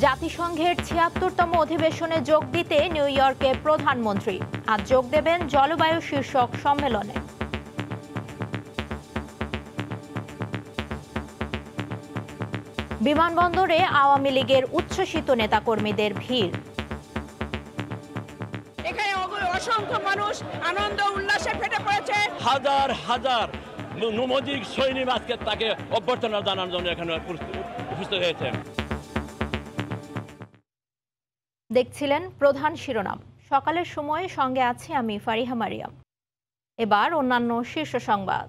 জাতিসংঘের ৭৬তম অধিবেশনে যোগ দিতে নিউ ইয়র্কে প্রধানমন্ত্রী আজ যোগ দেবেন জলবায়ু শীর্ষক সম্মেলনে। বিমানবন্দরে আওয়ামী লীগের উচ্ছ্বসিত নেতাকর্মীদের ভিড়। এখানে অসংখ্য মানুষ আনন্দ উল্লাসে ফেটে পড়েছে। হাজার হাজার নমোদিক সৈনিক আজকে তাকে অভ্যর্থনা জানানোর জন্য এখানে উপস্থিত হয়েছে। দেখছিলেন প্রধান শিরোনাম। সকালের সময়ে সঙ্গে আছি আমি ফারিহা মারিয়াম। এবার অন্যান্য শীর্ষ সংবাদ।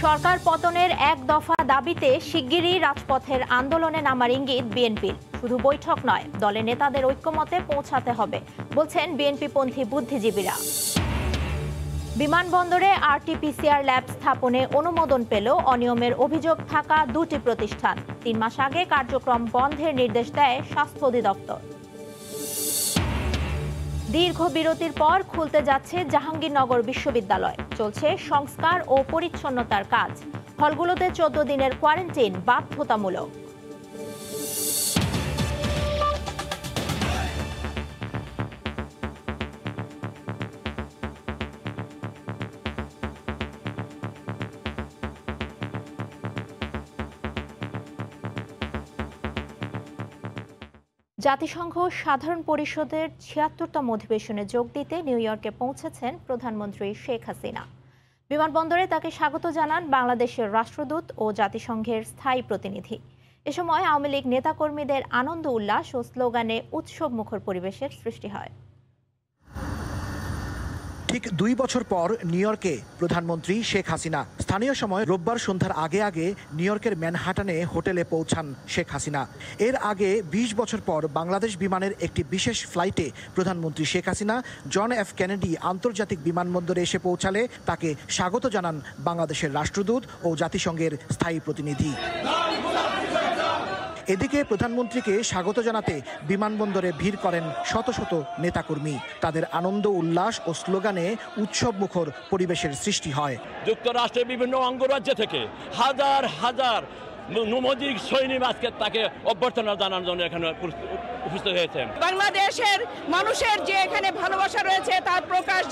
সরকার পতনের এক দফা দাবিতে শিগগিরই রাজপথের আন্দোলনে নামার ইঙ্গিত বিএনপির। শুধু বৈঠক নয়, দলের নেতাদের ঐক্যমতে পৌঁছাতে হবে বলছেন বিএনপিপন্থী বুদ্ধিজীবীরা। বিমানবন্দরে আরটিপিসিআর ল্যাব স্থাপনে অনুমোদন পেল অনিয়মের অভিযোগ থাকা দুটি প্রতিষ্ঠান। ৩ মাস আগে কার্যক্রম বন্ধের নির্দেশ দেয় স্বাস্থ্য অধিদপ্তর। দীর্ঘ বিরতির পর খুলতে যাচ্ছে জাহাঙ্গীরনগর বিশ্ববিদ্যালয়। চলছে সংস্কার ও পরিচ্ছন্নতার কাজ। হলগুলোতে ১৪ দিনের কোয়ারেন্টাইন বাধ্যতামূলক। জাতিসংঘ সাধারণ পরিষদের ৭৬তম অধিবেশনে যোগ দিতে নিউ ইয়র্কে পৌঁছেছেন প্রধানমন্ত্রী শেখ হাসিনা। বিমানবন্দরে তাকে স্বাগত জানান বাংলাদেশের রাষ্ট্রদূত ও জাতিসংঘের স্থায়ী প্রতিনিধি। এ সময় আওয়ামী লীগ নেতাকর্মীদের আনন্দ উল্লাস ও স্লোগানে উৎসব মুখর পরিবেশের সৃষ্টি হয়। ঠিক ২ বছর পর নিউ ইয়র্কে প্রধানমন্ত্রী শেখ হাসিনা। স্থানীয় সময় রোববার সন্ধ্যার আগে আগে নিউ ইয়র্কের ম্যানহাটানে হোটেলে পৌঁছান শেখ হাসিনা। এর আগে ২০ বছর পর বাংলাদেশ বিমানের একটি বিশেষ ফ্লাইটে প্রধানমন্ত্রী Sheikh Hasina John F Kennedy আন্তর্জাতিক বিমানবন্দরে এসে পৌঁছালে তাকে স্বাগত জানান বাংলাদেশের রাষ্ট্রদূত ও জাতিসংঘের স্থায়ী প্রতিনিধি। এদিকে প্রধানমন্ত্রীকে স্বাগত জানাতে বিমানবন্দরে ভিড় করেন শত শত নেতাকর্মী। তাদের আনন্দ উল্লাস ও স্লোগানে উৎসব মুখর পরিবেশের সৃষ্টি হয়। যুক্তরাষ্ট্রের বিভিন্ন অঙ্গরাজ্য থেকে হাজার হাজার নমোদিক সৈনিক আজকে তাকে অভ্যর্থনা জানানোর জন্য এখানে উপস্থিত হয়েছে। বাংলাদেশের মানুষের যে এখানে ভালোবাসা রয়েছে তার প্রকাশ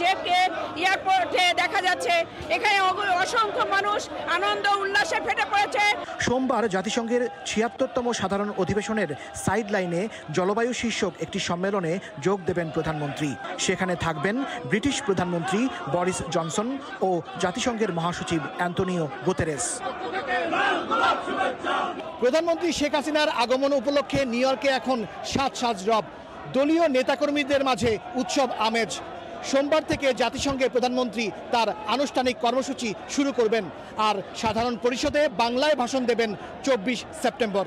এয়ারপোর্টে দেখা যাচ্ছে। এখানে অসংখ্য মানুষ আনন্দ উল্লাসে ফেটে পড়েছে। সোমবার জাতিসংঘের ৭৬তম সাধারণ অধিবেশনের সাইড লাইনে জলবায়ু শীর্ষক একটি সম্মেলনে যোগ দেবেন প্রধানমন্ত্রী। সেখানে থাকবেন ব্রিটিশ প্রধানমন্ত্রী বরিস জনসন ও জাতিসংঘের মহাসচিব অ্যান্তনিও গুতেরেস। প্রধানমন্ত্রী শেখ হাসিনার আগমন উপলক্ষে নিউ ইয়র্কে এখন সাজ রব। দলীয় নেতাকর্মীদের মাঝে উৎসব আমেজ। সোমবার থেকে জাতিসংঘে প্রধানমন্ত্রী তার আনুষ্ঠানিক কর্মসূচি শুরু করবেন আর সাধারণ পরিষদে বাংলায় ভাষণ দেবেন ২৪ September.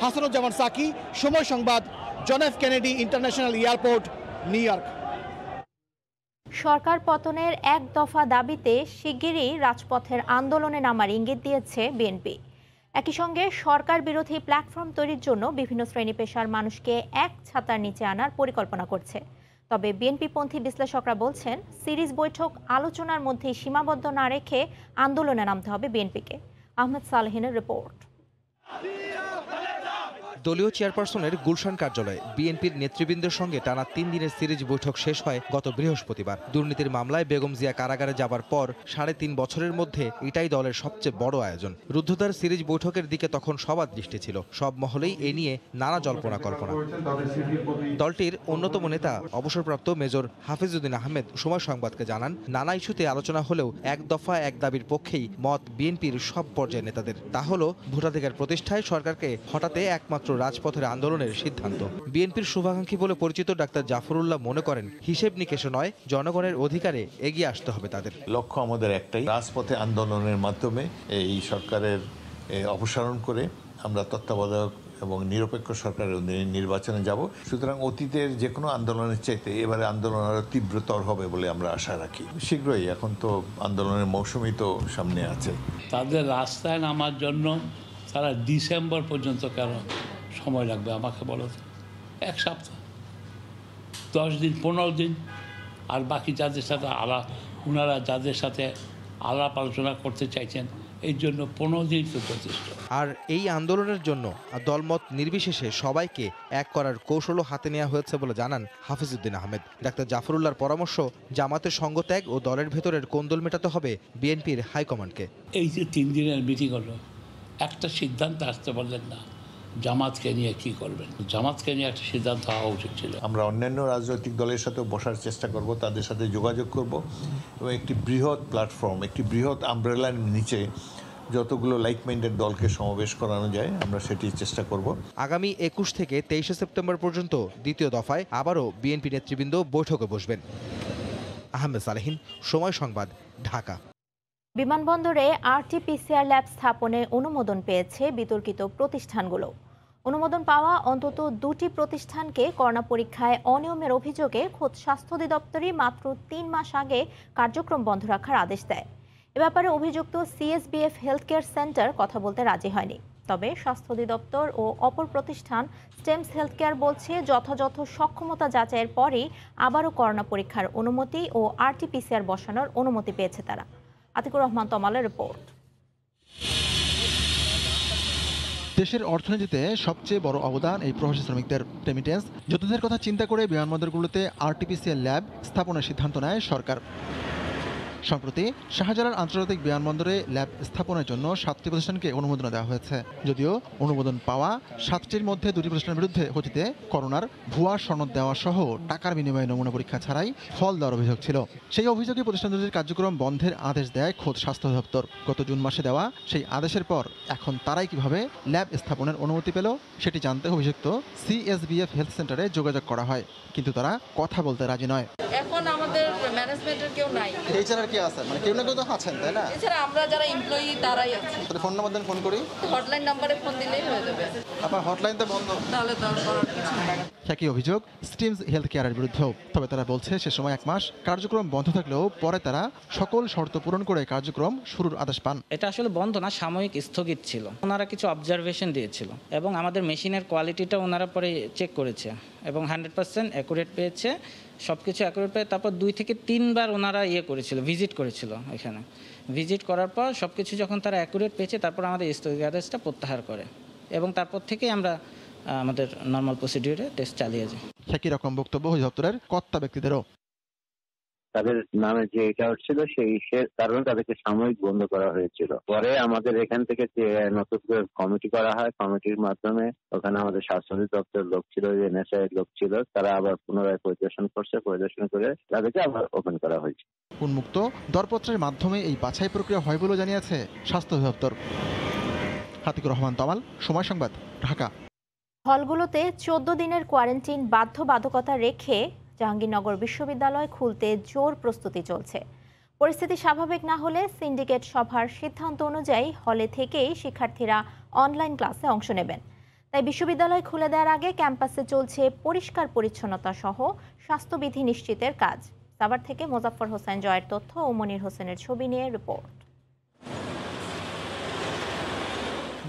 Hasanuzzaman Saki, Somoy Sangbad, John F Kennedy International Airport, New York. সরকার পতনের এক দফা দাবিতে শিগগিরই রাজপথের আন্দোলনে নামার ইঙ্গিত দিয়েছে বিএনপি। একই সঙ্গে সরকার বিরোধী প্ল্যাটফর্ম তৈরির জন্য বিভিন্ন শ্রেণী পেশার মানুষকে এক ছাতার নিচে আনার পরিকল্পনা করছে। তবে বিএনপিপন্থী বিশ্লেষকরা বলছেন, সিরিজ বৈঠক আলোচনার মধ্যে সীমাবদ্ধ না রেখে আন্দোলনে নামতে হবে বিএনপিকে। আহমেদ সালেহিনের রিপোর্ট। দলীয় চেয়ারপারসনের গুলশান কার্যালয়ে বিএনপির নেতৃবৃন্দের সঙ্গে টানা ৩ দিনের সিরিজ বৈঠক শেষ হয় গত বৃহস্পতিবার। দুর্নীতির মামলায় বেগম জিয়া কারাগারে যাবার পর ৩.৫ বছরের মধ্যে এটাই দলের সবচেয়ে বড় আয়োজন। রুদ্ধদ্বার সিরিজ বৈঠকের দিকে তখন সবার দৃষ্টি ছিল। সব মহলেই এ নিয়ে নানা জল্পনা কল্পনা। দলটির অন্যতম নেতা অবসরপ্রাপ্ত মেজর হাফিজউদ্দিন আহমেদ সময় সংবাদকে জানান, নানা ইস্যুতে আলোচনা হলেও এক দফা এক দাবির পক্ষেই মত বিএনপির সব পর্যায়ের নেতাদের। তা হলো ভোটাধিকার প্রতিষ্ঠায় সরকারকে হঠাতে একমাত্র রাজপথের আন্দোলনের সিদ্ধান্ত। বিএনপির শুভাকাঙ্ক্ষী বলে পরিচিত ডাক্তার জাফরুল্লাহ মনে করেন, হিসেব নিকেশে নয়, জনগণের অধিকারে এগিয়ে আসতে হবে তাদের। লক্ষ্য আমাদের একটাই, রাজপথে আন্দোলনের মাধ্যমে এই সরকারের অপসারণ করে আমরা তত্ত্বাবধায়ক এবং নিরপেক্ষ সরকারের নির্বাচনে যাব। সুতরাং অতীতের যে কোনো আন্দোলনের চাইতে এবারে আন্দোলন আরো তীব্রতর হবে বলে আমরা আশা রাখি। শীঘ্রই, এখন তো আন্দোলনের মৌসুমই তো সামনে আছে। তাদের রাস্তায় নামার জন্য তারা ডিসেম্বর পর্যন্ত কেন সময় লাগবে আমাকে বলো তো? 1 সপ্তাহ, 10 দিন, 15 দিন। আর বাকি যাদের সাথে ওনারা যাদের সাথে আলাপ আলোচনা করতে চাইছেন এই জন্য 15 দিন তো যথেষ্ট। আর এই আন্দোলনের জন্য দলমত নির্বিশেষে সবাইকে এক করার কৌশলও হাতে নেওয়া হয়েছে বলে জানান হাফিজউদ্দিন আহমেদ। ডাক্তার জাফরুল্লাহর পরামর্শ, জামাতের সঙ্গত্যাগ ও দলের ভেতরের কোন্দল মেটাতে হবে বিএনপির হাইকমান্ডকে। এই যে 3 দিনের মিটিং হলো, একটা সিদ্ধান্ত আসতে পারলেন না জামাতকে নিয়ে কি করবেন। জামাতকে নিয়ে একটা সিদ্ধান্ত হওয়া উচিত ছিল। আমরা অন্যান্য রাজনৈতিক দলের সাথে বসার চেষ্টা করব, তাদের সাথে যোগাযোগ করব এবং একটি বৃহৎ প্ল্যাটফর্ম, একটি বৃহৎ আমব্রেলার নিচে যতগুলো লাইক মাইন্ডেড দলকে সমাবেশ করানো যায় আমরা সেটি চেষ্টা করব। আগামী 21 থেকে 23 সেপ্টেম্বর পর্যন্ত দ্বিতীয় দফায় আবারও বিএনপি নেতৃবৃন্দ বৈঠকে বসবেন। আহমেদ সালেহীন, সময় সংবাদ, ঢাকা। বিমানবন্দরে আরটি-পিসিআর ল্যাব স্থাপনে অনুমোদন পেয়েছে বিতর্কিত প্রতিষ্ঠানগুলো। অনুমোদন পাওয়া অন্তত 2টি প্রতিষ্ঠানকে করোনা পরীক্ষায় অনিয়মের অভিযোগে খোদ স্বাস্থ্য অধিদপ্তরই মাত্র 3 মাস আগে কার্যক্রম বন্ধ রাখার আদেশ দেয়। এ ব্যাপারে অভিযুক্ত সিএসবিএফ হেলথ কেয়ার সেন্টার কথা বলতে রাজি হয়নি। তবে স্বাস্থ্য অধিদপ্তর ও অপর প্রতিষ্ঠান স্টেমস হেলথ কেয়ার বলছে যথাযথ সক্ষমতা যাচাইয়ের পরই আবারও করোনা পরীক্ষার অনুমতি ও আরটি-পিসিআর বসানোর অনুমতি পেয়েছে তারা। আতিকুর রহমান তমালের রিপোর্ট। দেশের অর্থনীতিতে সবচেয়ে বড় অবদান এই প্রবাসী শ্রমিকদের রেমিটেন্স যুদ্ধের কথা চিন্তা করে বিমানবন্দরগুলোতে আরটি-পিসিআর ল্যাব স্থাপনের সিদ্ধান্ত নেয় সরকার। সম্প্রতি শাহজালাল আন্তর্জাতিক বিমানবন্দরে ল্যাব স্থাপনের জন্য 7টি প্রতিষ্ঠানকে অনুমোদন দেওয়া হয়েছে। যদিও অনুমোদন পাওয়া 7টির মধ্যে 2টি প্রতিষ্ঠানের বিরুদ্ধে অতীতে করোনার ভুয়া সনদ দেওয়া সহ টাকার বিনিময়ে নমুনা পরীক্ষা ছাড়াই ফল দেওয়ার অভিযোগ ছিল। সেই অভিযোগে প্রতিষ্ঠান দুটির কার্যক্রম বন্ধের আদেশ দেয় খোদ স্বাস্থ্য অধিদপ্তর। গত জুন মাসে দেওয়া সেই আদেশের পর এখন তারাই কিভাবে ল্যাব স্থাপনের অনুমতি পেল সেটি জানতে অভিযুক্ত সিএসবিএফ হেলথ সেন্টারে যোগাযোগ করা হয়, কিন্তু তারা কথা বলতে রাজি নয়। এখন আমাদের ম্যানেজমেন্টের কেউ নাই। এছাড়া কি আছে, মানে কেউ না কেউ তো আছেন, তাই না? এছাড়া আমরা যারা এমপ্লয়ি তারাই আছে। তাহলে ফোন নাম্বার দেন, ফোন করি। হটলাইন নাম্বারে ফোন দিলেই হয়ে যাবে। আপনার হটলাইন তো বন্ধ, তাহলে তো করার কিছু নাই। একই অভিযোগ স্টিমস হেলথ কেয়ারের বিরুদ্ধেও। তবে তারা বলছে সে সময় 1 মাস কার্যক্রম বন্ধ থাকলেও পরে তারা সকল শর্ত পূরণ করে কার্যক্রম শুরুর আদেশ পান। এটা আসলে বন্ধ না, সাময়িক স্থগিত ছিল। ওনারা কিছু অবজারভেশন দিয়েছিল এবং আমাদের মেশিনের কোয়ালিটিটা ওনারা পরে চেক করেছে এবং 100% অ্যাকুরেট পেয়েছে। সব কিছু অ্যাকুরেট পেয়ে তারপর 2 থেকে 3 বার ওনারা করেছিল, ভিজিট করেছিল। এখানে ভিজিট করার পর সব কিছু যখন তারা অ্যাকুরেট পেয়েছে তারপর আমাদের স্থগিত আদেশটা প্রত্যাহার করে এবং তারপর থেকেই আমরা আমাদের নর্মাল প্রসিডিউরে টেস্ট চালিয়ে যাই। একই রকম বক্তব্য অধিদপ্তরের কর্তা ব্যক্তিদেরও। তাদের নামে যে এটা হচ্ছিল সেই কারণে তাদেরকে সাময়িক বন্ধ করা হয়েছিল। পরে আমাদের এখান থেকে যে নতুন কমিটি করা হয়, কমিটির মাধ্যমে ওখানে আমাদের স্বাস্থ্য অধিদপ্তরের লোক ছিল, এনএসআই লোক ছিল, তারা আবার পুনরায় পরিদর্শন করছে, পরিদর্শন করে তাদেরকে আবার ওপেন করা হয়েছে। উন্মুক্ত দরপত্রের মাধ্যমে এই বাছাই প্রক্রিয়া হয় বলে জানিয়েছে স্বাস্থ্য অধিদপ্তর। আতিকুর রহমান তমাল, সময় সংবাদ, ঢাকা। হলগুলোতে 14 দিনের কোয়ারেন্টাইন বাধ্যবাধকতা রেখে জাহাঙ্গীরনগর বিশ্ববিদ্যালয় খুলতে জোর প্রস্তুতি চলছে। পরিস্থিতি স্বাভাবিক না হলে সিন্ডিকেট সভার সিদ্ধান্ত অনুযায়ী হলে থেকেই শিক্ষার্থীরা অনলাইন ক্লাসে অংশ নেবেন। তাই বিশ্ববিদ্যালয় খুলে দেওয়ার আগে ক্যাম্পাসে চলছে পরিষ্কার পরিচ্ছন্নতা সহ স্বাস্থ্যবিধি নিশ্চিতের কাজ। সাভার থেকে মোজাফফর হোসেন জয়ের তথ্য ও মনির হোসেনের ছবি নিয়ে রিপোর্ট।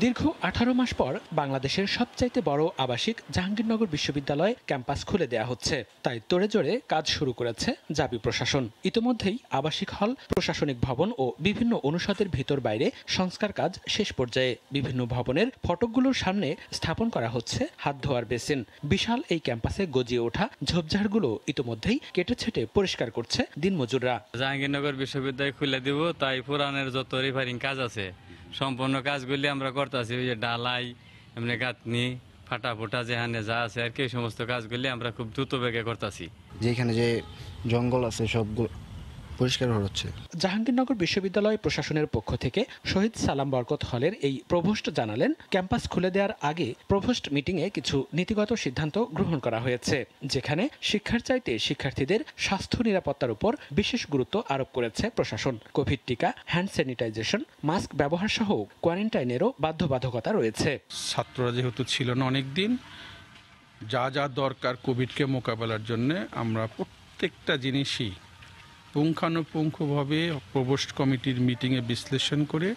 দীর্ঘ 18 মাস পর বাংলাদেশের সবচাইতে বড় আবাসিক জাহাঙ্গীরনগর বিশ্ববিদ্যালয় ক্যাম্পাস খুলে দেয়া হচ্ছে। তাই তোড়েজোড়ে কাজ শুরু করেছে জাবি প্রশাসন। ইতোমধ্যেই আবাসিক হল, প্রশাসনিক ভবন ও বিভিন্ন অনুষদের ভিতর বাইরে সংস্কার কাজ শেষ পর্যায়ে। বিভিন্ন ভবনের ফটকগুলোর সামনে স্থাপন করা হচ্ছে হাত ধোয়ার বেসিন। বিশাল এই ক্যাম্পাসে গজিয়ে ওঠা ঝোপঝাড়গুলো ইতোমধ্যেই কেটে ছেটে পরিষ্কার করছে দিনমজুররা। জাহাঙ্গীরনগর বিশ্ববিদ্যালয় খুলে দিব, তাই পুরানের যত রিপেয়ারিং কাজ আছে সম্পূর্ণ কাজগুলি আমরা করতেছি। ওই যে ডালাই, এমনি গাঁথনি, ফাটা ফোটা যেখানে যা আছে আর কি, সমস্ত কাজগুলি আমরা খুব দ্রুত বেগে করতেছি। যেখানে যে জঙ্গল আছে সবগুলো পরিষ্কার হচ্ছে। জাহাঙ্গীরনগর বিশ্ববিদ্যালয় প্রশাসনের পক্ষ থেকে শহীদ সালাম বরকত হলের এই প্রভোস্ট জানালেন, ক্যাম্পাস খুলে দেওয়ার আগে প্রভোস্ট মিটিংয়ে কিছু নীতিগত সিদ্ধান্ত গ্রহণ করা হয়েছে, যেখানে শিক্ষার চাইতে শিক্ষার্থীদের স্বাস্থ্য নিরাপত্তার উপর বিশেষ গুরুত্ব আরোপ করেছে প্রশাসন। কোভিড টিকা, হ্যান্ড স্যানিটাইজেশন, মাস্ক ব্যবহার সহ কোয়ারেন্টাইনেরও বাধ্যবাধকতা রয়েছে। ছাত্ররা যেহেতু ছিল না অনেকদিন, যা যা দরকার কোভিডকে মোকাবেলার জন্য আমরা প্রত্যেকটা জিনিসই পুঙ্খানুপুঙ্খভাবে প্রভোস্ট কমিটির মিটিংয়ে বিশ্লেষণ করে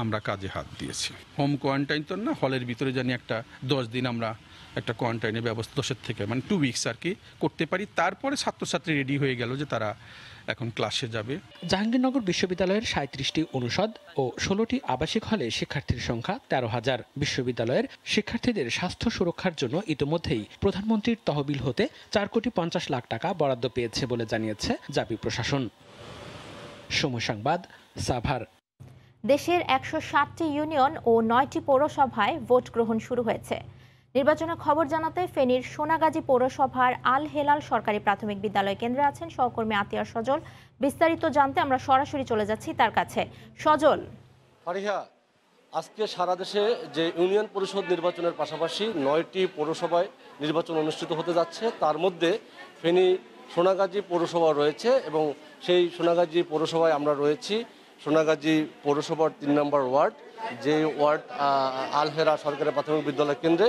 আমরা কাজে হাত দিয়েছি। হোম কোয়ারেন্টাইন তো না, হলের ভিতরে জানি একটা 10 দিন আমরা একটা কোয়ারেন্টাইনের ব্যবস্থা 10 থেকে 2 উইকস আর কি করতে পারি। তারপরে ছাত্রছাত্রী রেডি হয়ে গেল যে তারা এখন ক্লাসে যাবে। জাহাঙ্গীরনগর বিশ্ববিদ্যালয়ের 37টি অনুষদ ও 16টি আবাসিক হলে শিক্ষার্থীর সংখ্যা 13,000। বিশ্ববিদ্যালয়ের শিক্ষার্থীদের স্বাস্থ্য সুরক্ষার জন্য ইতোমধ্যেই প্রধানমন্ত্রীর তহবিল হতে 4,50,00,000 টাকা বরাদ্দ পেয়েছে বলে জানিয়েছে জাবি প্রশাসন। সময় সংবাদ, সাভার। দেশের 160টি ইউনিয়ন ও 9টি পৌরসভায় ভোট গ্রহণ শুরু হয়েছে। নির্বাচনের খবর জানাতে ফেনীর সোনাগাজী পৌরসভার আল হেলাল সরকারি প্রাথমিক বিদ্যালয় কেন্দ্রে আছেন সহকর্মী আতিয়ার সজল। বিস্তারিত জানতে আমরা সরাসরি চলে যাচ্ছি তার কাছে। সজল। ফারিহা, আজকে সারা দেশে যে ইউনিয়ন পরিষদ নির্বাচনের পাশাপাশি 9টি পৌরসভায় নির্বাচন অনুষ্ঠিত হতে যাচ্ছে, তার মধ্যে ফেনী সোনাগাজী পৌরসভা রয়েছে এবং সেই সোনাগাজী পৌরসভায় আমরা রয়েছি। সোনাগাজী পৌরসভার 3 নম্বর ওয়ার্ড, যে ওয়ার্ড আল হেরা সরকারি প্রাথমিক বিদ্যালয় কেন্দ্রে।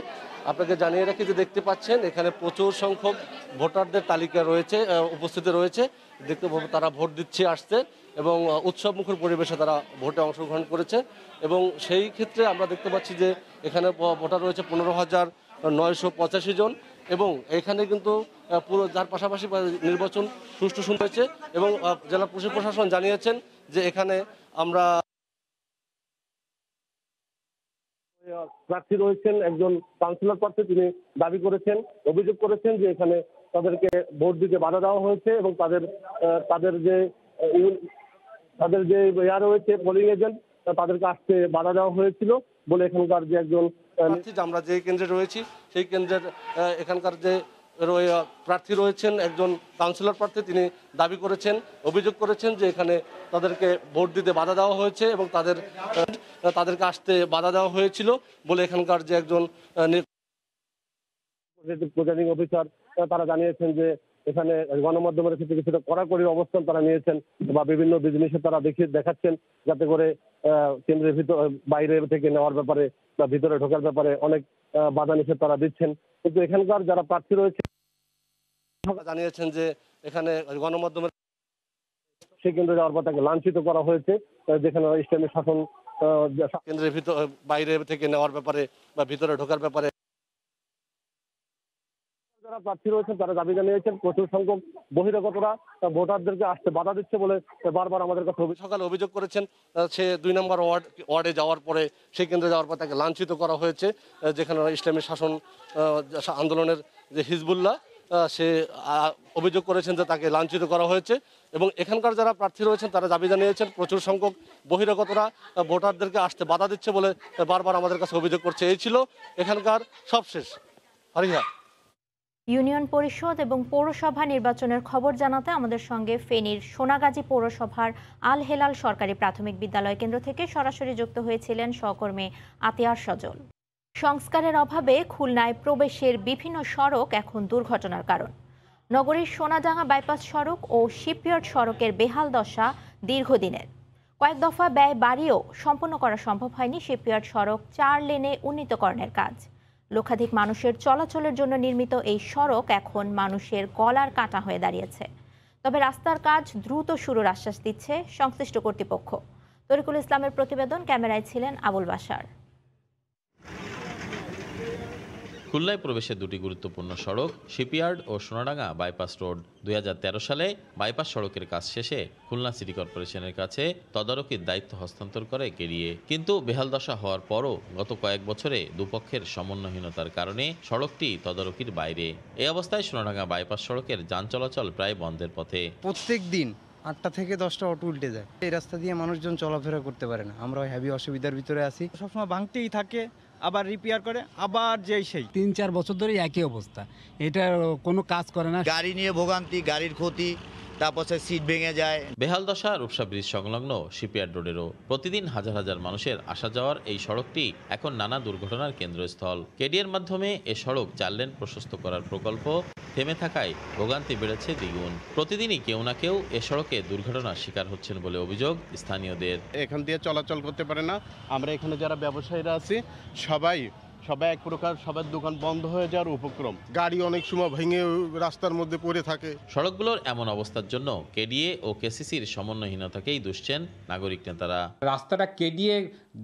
আপনাকে জানিয়ে রাখি যে দেখতে পাচ্ছেন এখানে প্রচুর সংখ্যক ভোটারদের তালিকা রয়েছে, উপস্থিতি রয়েছে। দেখতে তারা ভোট দিচ্ছে আসছে এবং উৎসবমুখর পরিবেশে তারা ভোটে অংশগ্রহণ করেছে এবং সেই ক্ষেত্রে আমরা দেখতে পাচ্ছি যে এখানে ভোটার রয়েছে 15,985 জন এবং এখানে কিন্তু পুরো যার পাশাপাশি নির্বাচন সুষ্ঠু হয়েছে এবং জেলা পুলিশ প্রশাসন জানিয়েছেন যে এখানে আমরা প্রার্থী রয়েছেন একজন কাউন্সিলর প্রার্থী, তিনি দাবি করেছেন, অভিযোগ করেছেন যে এখানে তাদেরকে ভোট দিতে বাধা দেওয়া হয়েছে এবং তাদের যে রয়েছে পোলিং এজেন্ট, তাদেরকে আসতে বাধা দেওয়া হয়েছিল বলে এখানকার যে একজন আমরা যে কেন্দ্রে রয়েছি সেই কেন্দ্রের এখানকার যে প্রার্থী রয়েছেন একজন কাউন্সিলর প্রার্থী, তিনি দাবি করেছেন, অভিযোগ করেছেন যে এখানে তাদেরকে ভোট দিতে বাধা দেওয়া হয়েছে এবং তাদেরকে আসতে বাধা দেওয়া হয়েছিল বলে এখানকার যে একজন প্রিজাইডিং অফিসার তারা জানিয়েছেন যে এখানে গণমাধ্যমের ক্ষেত্রে কিছুটা কড়াকড়ির অবস্থান তারা নিয়েছেন বা বিভিন্ন বিধিনিষেধ তারা দেখাচ্ছেন যাতে করে কেন্দ্রের বাইরে থেকে নেওয়ার ব্যাপারে বা ভিতরে ঢোকার ব্যাপারে অনেক বাধা নিষেধ তারা দিচ্ছেন। কিন্তু এখানকার যারা প্রার্থী রয়েছে জানিয়েছেন যে এখানে গণমাধ্যমের সেই কেন্দ্রে যাওয়ার পর তাকে লাঞ্ছিত করা হয়েছে, যেখানে ইসলামী শাসন কেন্দ্রের বাইরে থেকে নেওয়ার ব্যাপারে বা ভিতরে ঢোকার ব্যাপারে যারা প্রার্থী রয়েছেন তারা দাবি জানিয়েছেন প্রচুর সংখ্যক বহিরাগতরা ভোটারদেরকে আসতে বাধা দিচ্ছে বলে বারবার আমাদের কাছে সকালে অভিযোগ করেছেন। সে 2 নম্বর ওয়ার্ডে যাওয়ার পরে সেই কেন্দ্রে যাওয়ার পর তাকে লাঞ্ছিত করা হয়েছে, যেখানে ইসলামী শাসন আন্দোলনের যে হিজবুল্লাহ সে অভিযোগ করেছেন যে তাকে লাঞ্ছিত করা হয়েছে এবং এখানকার যারা প্রার্থী রয়েছেন তারা দাবি জানিয়েছেন প্রচুর সংখ্যক বহিরাগতরা ভোটারদেরকে আসতে বাধা দিচ্ছে বলে বারবার আমাদের কাছে অভিযোগ করছে। এই ছিল এখানকার সবশেষ। ফারিহা। ইউনিয়ন পরিষদ এবং পৌরসভা নির্বাচনের খবর জানাতে আমাদের সঙ্গে ফেনীর সোনাগাজী পৌরসভার আল হেলাল সরকারি প্রাথমিক বিদ্যালয় কেন্দ্র থেকে সরাসরি যুক্ত হয়েছিলেন সহকর্মী আতিয়ার সজল। সংস্কারের অভাবে খুলনায় প্রবেশের বিভিন্ন সড়ক এখন দুর্ঘটনার কারণ। নগরীর সোনাডাঙ্গা বাইপাস সড়ক ও শিপইয়ার্ড সড়কের বেহাল দশা দীর্ঘদিনের। কয়েক দফা ব্যয় বাড়িয়েও সম্পন্ন করা সম্ভব হয়নি শিপইয়ার্ড সড়ক 4 লেনে উন্নীতকরণের কাজ। লক্ষাধিক মানুষের চলাচলের জন্য নির্মিত এই সড়ক এখন মানুষের গলার কাঁটা হয়ে দাঁড়িয়েছে। তবে রাস্তার কাজ দ্রুত শুরুর আশ্বাস দিচ্ছে সংশ্লিষ্ট কর্তৃপক্ষ। তরিকুল ইসলামের প্রতিবেদন, ক্যামেরায় ছিলেন আবুল বাশার। খুলনায় প্রবেশের 2টি গুরুত্বপূর্ণ সড়ক শিপইয়ার্ড ও সোনাডাঙ্গা বাইপাস রোড। 2013 সালে বাইপাস সড়কের কাজ শেষে খুলনা সিটি কর্পোরেশনের কাছে তদারকির দায়িত্ব হস্তান্তর করে কেরিয়ে। কিন্তু বেহাল দশা হওয়ার পরও গত কয়েক বছরে দুপক্ষের সমন্বয়হীনতার কারণে সড়কটি তদারকির বাইরে। এই অবস্থায় সোনাডাঙ্গা বাইপাস সড়কের যান চলাচল প্রায় বন্ধের পথে। প্রত্যেক দিন 8টা থেকে 10টা অটো উল্টে যায়। এই রাস্তা দিয়ে মানুষজন চলাফেরা করতে পারে না। আমরা হেভি অসুবিধার ভিতরে আছি। সবসময় ভাঙতেই থাকে, আবার রিপেয়ার করে, আবার যেই সেই 3-4 বছর ধরে একই অবস্থা। এটা কোনো কাজ করে না। গাড়ি নিয়ে ভোগান্তি, গাড়ির ক্ষতি, তারপর সিট ভেঙে যায়। বেহাল দশা রূপসা ব্রিজ সংলগ্ন শিপইয়ার্ড রোডেরও। প্রতিদিন হাজার হাজার মানুষের আসা যাওয়ার এই সড়কটি এখন নানা দুর্ঘটনার কেন্দ্রস্থল। কেডিএর মাধ্যমে এ সড়ক 4 লেন প্রশস্ত করার প্রকল্প থেমে থাকায় ভোগান্তি বেড়েছে দ্বিগুণ। প্রতিদিনই কেউ না কেউ এ সড়কে দুর্ঘটনার শিকার হচ্ছেন বলে অভিযোগ স্থানীয়দের। এখান দিয়ে চলাচল করতে পারে না। আমরা এখানে যারা ব্যবসায়ীরা আছি সবাই এক প্রকার সবার দোকান বন্ধ হয়ে যাওয়ার উপক্রম। গাড়ি অনেক সময় ভেঙে রাস্তার মধ্যে পড়ে থাকে। সড়কগুলোর এমন অবস্থার জন্য কেডিএ ও কেসিসির সমন্বয়হীনতাকেই দুষছেন নাগরিক নেতারা। রাস্তাটা কেডিএ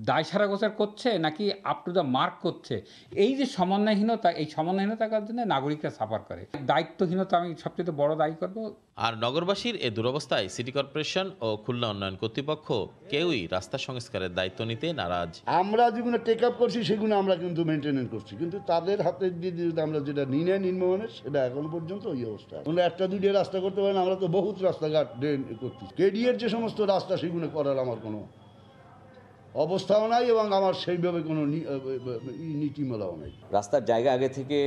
দায় সারা গোছার করছে নাকি আপ টু দ্য মার্ক করছে, এই যে সমন্বয়হীনতা, এই সমন্বয়হীনতার জন্য নাগরিকরা সাফার করে। দায়িত্বহীনতা আমি সবচেয়ে বড় দায়ী করব। আর নগরবাসীর এই দুরবস্থায় সিটি কর্পোরেশন ও খুলনা উন্নয়ন কর্তৃপক্ষ কেউই রাস্তা সংস্কারের দায়িত্ব নিতে নারাজ। আমরা যেগুলো টেক আপ করছি সেগুলো আমরা কিন্তু মেনটেনেন্স করছি, কিন্তু তাদের হাতে যদি আমরা যেটা নিয়ে নির্মাণের সেটা এখন পর্যন্ত ওই অবস্থা। আমরা একটা দুইটা রাস্তা করতে পারি না, আমরা তো বহুত রাস্তাঘাট করছি। কেডিএর যে সমস্ত রাস্তা সেগুলো করার আমার কোনো অবস্থাও নাই এবং আমার সেইভাবে কোনো নীতিমালাও নাই। রাস্তার জায়গা আগে থেকে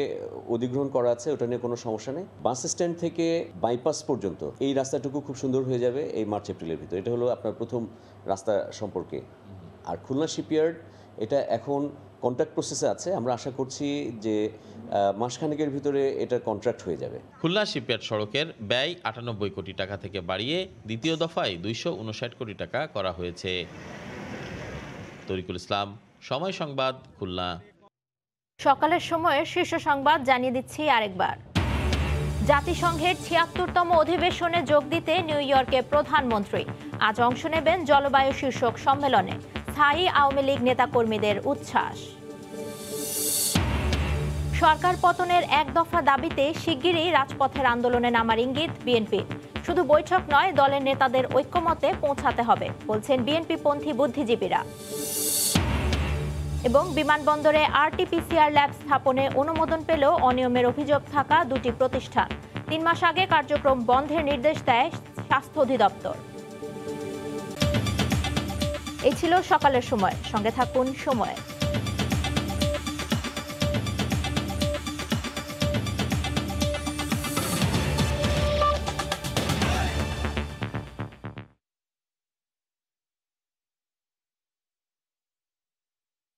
অধিগ্রহণ করা আছে, ওটা নিয়ে কোনো সমস্যা নেই। বাস স্ট্যান্ড থেকে বাইপাস পর্যন্ত এই রাস্তাটুকু খুব সুন্দর হয়ে যাবে এই মার্চ এপ্রিলের ভিতরে। এটা হলো আপনার প্রথম রাস্তা সম্পর্কে। আর খুলনা শিপইয়ার্ড এটা এখন কন্ট্রাক্ট প্রসেসে আছে, আমরা আশা করছি যে মাসখানেকের ভিতরে এটা কন্ট্রাক্ট হয়ে যাবে। খুলনা শিপইয়ার্ড সড়কের ব্যয় 98 কোটি টাকা থেকে বাড়িয়ে দ্বিতীয় দফায় 259 কোটি টাকা করা হয়েছে। তরিকুল ইসলাম, সময় সংবাদ, খুলনা। সকালের সময়ের শীর্ষ সংবাদ জানিয়ে দিচ্ছি আরেকবার। জাতিসংঘের ৭৬তম অধিবেশনে যোগ দিতে নিউ ইয়র্কে প্রধানমন্ত্রী। আজ অংশ নেবেন জলবায়ু শীর্ষক সম্মেলনে। স্থায়ী আওয়ামী লীগ নেতাকর্মীদের উচ্ছ্বাস। সরকার পতনের এক দফা দাবিতে শিগগিরই রাজপথের আন্দোলনে নামার ইঙ্গিত বিএনপি। শুধু বৈঠক নয়, দলের নেতাদের ঐক্যমতে পৌঁছাতে হবে বলছেন বিএনপি পন্থী বুদ্ধিজীবীরা। এবং বিমানবন্দরে আরটিপিসিআর ল্যাব স্থাপনে অনুমোদন পেলেও অনিয়মের অভিযোগ থাকা দুটি প্রতিষ্ঠান। ৩ মাস আগে কার্যক্রম বন্ধের নির্দেশ দেয় স্বাস্থ্য অধিদপ্তর। এই ছিল সকালের সময়। সঙ্গে থাকুন সময়।